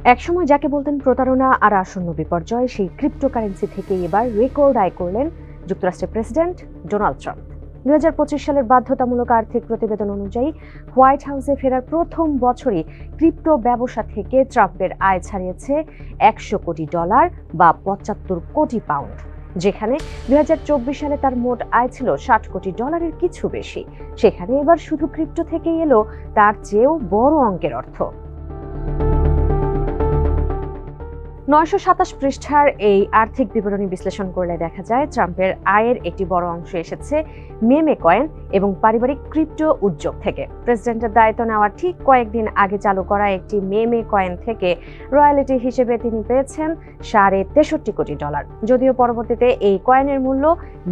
একসময় যাকে বলতেন প্রতারণা আর আসন্ন বিপর্যয়, সেই ক্রিপ্টোকারেন্সি থেকে এবার রেকর্ড আয় করলেন যুক্তরাষ্ট্রের প্রেসিডেন্ট ডোনাল্ড ট্রাম্প। 2025 সালের বাধ্যতামূলক আর্থিক প্রতিবেদন অনুযায়ী হোয়াইট হাউসে ফেরার প্রথম বছরই ক্রিপ্টো ব্যবসা থেকে ট্রাম্পের আয় ছাড়িয়েছে $100 কোটি বা 75 কোটি পাউন্ড, যেখানে 2024 সালে তার মোট আয় ছিল $60 কোটি কিছু বেশি। সেখানে এবার শুধু ক্রিপ্টো থেকেই এলো তার চেয়েও বড় অঙ্কের অর্থ। 927 পৃষ্ঠার এই আর্থিক বিবরণী বিশ্লেষণ করলে দেখা যায় ট্রাম্পের আয়ের একটি বড় অংশ এসেছে মেমে কয়েন এবং পারিবারিক ক্রিপ্টো উদ্যোগ থেকে। প্রেসিডেন্টের দায়িত্ব নেওয়ার ঠিক কয়েকদিন আগে চালু করা একটি মেমে কয়েন থেকে রয়্যালিটি হিসেবে তিনি পেয়েছেন $63 কোটি। যদিও পরবর্তীতে এই কয়েনের মূল্য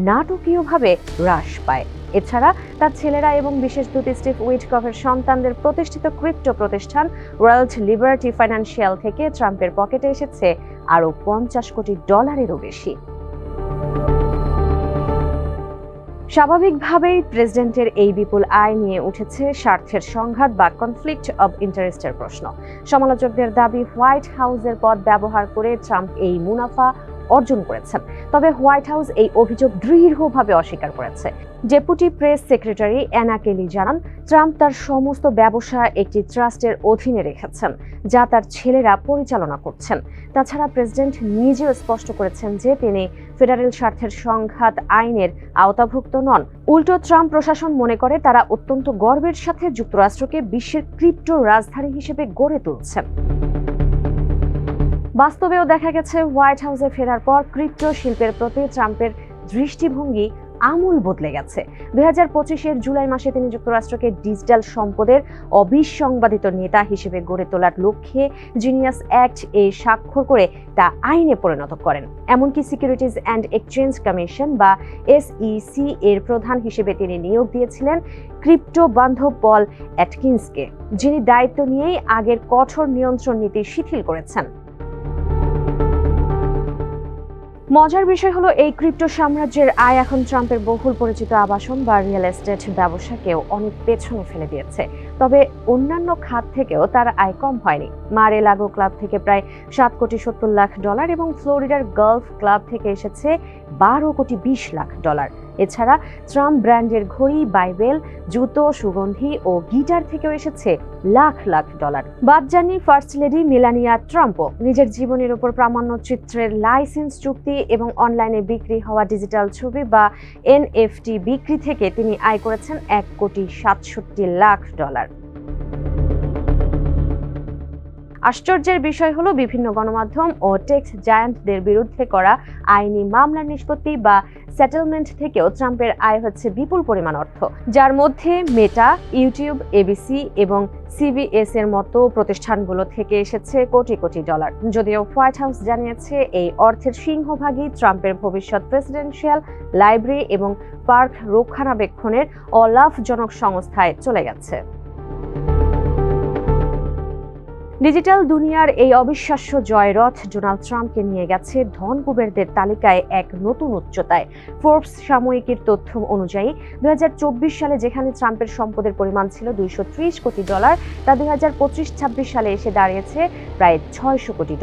নাটকীয়ভাবে হ্রাস পায়। এছাড়া তার ছেলেরা এবং বিশেষ দূত স্টিভ উইটকফের সন্তানদের প্রতিষ্ঠিত ক্রিপ্টো প্রতিষ্ঠান ওয়ার্ল্ড লিবার্টি ফাইন্যান্সিয়াল থেকে ট্রাম্পের পকেটে এসেছে আরও $50 কোটিরও বেশি। স্বাভাবিকভাবেই প্রেসিডেন্টের এই বিপুল আয় নিয়ে উঠেছে স্বার্থের সংঘাত বা কনফ্লিক্ট অব ইন্টারেস্টের প্রশ্ন। সমালোচকদের দাবি হোয়াইট হাউসের পদ ব্যবহার করে ট্রাম্প এই মুনাফা অর্জন করেছেন, তবে হোয়াইট হাউস এই অভিযোগ দৃঢ়ভাবে অস্বীকার করেছে। ডেপুটি প্রেস সেক্রেটারি অ্যানা কেলি জানান, ট্রাম্প তার সমস্ত ব্যবসা একটি ট্রাস্টের অধীনে রেখেছেন, যা তার ছেলেরা পরিচালনা করছেন। তাছাড়া প্রেসিডেন্ট নিজেও স্পষ্ট করেছেন যে তিনি ফেডারেল স্বার্থের সংঘাত আইনের আওতাভুক্ত নন। উল্টো ট্রাম্প প্রশাসন মনে করে তারা অত্যন্ত গর্বের সাথে যুক্তরাষ্ট্রকে বিশ্বের ক্রিপ্টো রাজধানী হিসেবে গড়ে তুলছেন। বাস্তবেও দেখা গেছে হোয়াইট হাউসে ফেরার পর ক্রিপ্টো শিল্পের প্রতি ট্রাম্পের দৃষ্টিভঙ্গি আমূল বদলে গেছে। 2025-এর জুলাই মাসে তিনি যুক্তরাষ্ট্রকে ডিজিটাল সম্পদের অবিসংবাদিত নেতা হিসেবে গড়ে তোলার লক্ষ্যে জিনিয়াস অ্যাক্ট এ স্বাক্ষর করে তা আইনে পরিণত করেন। এমনকি সিকিউরিটিজ অ্যান্ড এক্সচেঞ্জ কমিশন বা SEC এর প্রধান হিসেবে তিনি নিয়োগ দিয়েছিলেন ক্রিপ্টো বান্ধব পল অ্যাটকিন্সকে, যিনি দায়িত্ব নিয়েই আগের কঠোর নিয়ন্ত্রণ নীতি শিথিল করেছেন। মজার বিষয় হলো, এই ক্রিপ্টো সাম্রাজ্যের আয় এখন ট্রাম্পের বহুল পরিচিত আবাসন বা রিয়েল এস্টেট ব্যবসাকেও অনেক পেছনে ফেলে দিয়েছে। তবে অন্যান্য খাত থেকেও তার আয় কম হয়নি। মারে লাগো ক্লাব থেকে প্রায় $7 কোটি 70 লাখ এবং ফ্লোরিডার গলফ ক্লাব থেকে এসেছে $12 কোটি 20 লাখ। এছাড়া ট্রাম্প ব্র্যান্ডের ঘড়ি, বাইবেল, জুতো, সুগন্ধি ও গিটার থেকেও এসেছে লাখ লাখ ডলার। বাদ যাননি ফার্স্ট লেডি মেলানিয়া ট্রাম্পও। নিজের জীবনের উপর প্রামাণ্য চিত্রের লাইসেন্স চুক্তি এবং অনলাইনে বিক্রি হওয়া ডিজিটাল ছবি বা NFT বিক্রি থেকে তিনি আয় করেছেন $1 কোটি 67 লাখ। আশ্চর্যের বিষয় হলো, বিভিন্ন গণমাধ্যম ও টেক জায়ান্টদের বিরুদ্ধে করা আইনি মামলার নিষ্পত্তি বা সেটেলমেন্ট থেকেও ট্রাম্পের আয় হচ্ছে বিপুল পরিমাণ অর্থ, যার মধ্যে মেটা, ইউটিউব, ABC এবং CBS এর মতো প্রতিষ্ঠানগুলো থেকে এসেছে কোটি কোটি ডলার। যদিও হোয়াইট হাউস জানিয়েছে এই অর্থের সিংহভাগই ট্রাম্পের ভবিষ্যৎ প্রেসিডেন্সিয়াল লাইব্রেরি এবং পার্ক রক্ষণাবেক্ষণের অলাভজনক সংস্থায় চলে গেছে। ডিজিটাল দুনিয়ার এই অবিশ্বাস্য জয়রথ ডোনাল্ড ট্রাম্পকে নিয়ে গেছে ধন কুবেরদের তালিকায় এক নতুন উচ্চতায়। ফোর্বস সাময়িকীর তথ্য অনুযায়ী 2024 সালে যেখানে ট্রাম্পের সম্পদের পরিমাণ ছিল $230 কোটি, তা 2025-26 সালে এসে দাঁড়িয়েছে প্রায় $600 কোটি।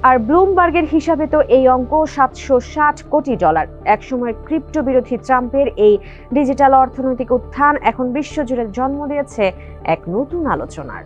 আর ব্লুমবার্গের হিসাবে তো এই অঙ্ক $760 কোটি। একসময় ক্রিপ্টো বিরোধী ট্রাম্পের এই ডিজিটাল অর্থনৈতিক উত্থান এখন বিশ্বজুড়ে জন্ম দিয়েছে এক নতুন আলোচনার।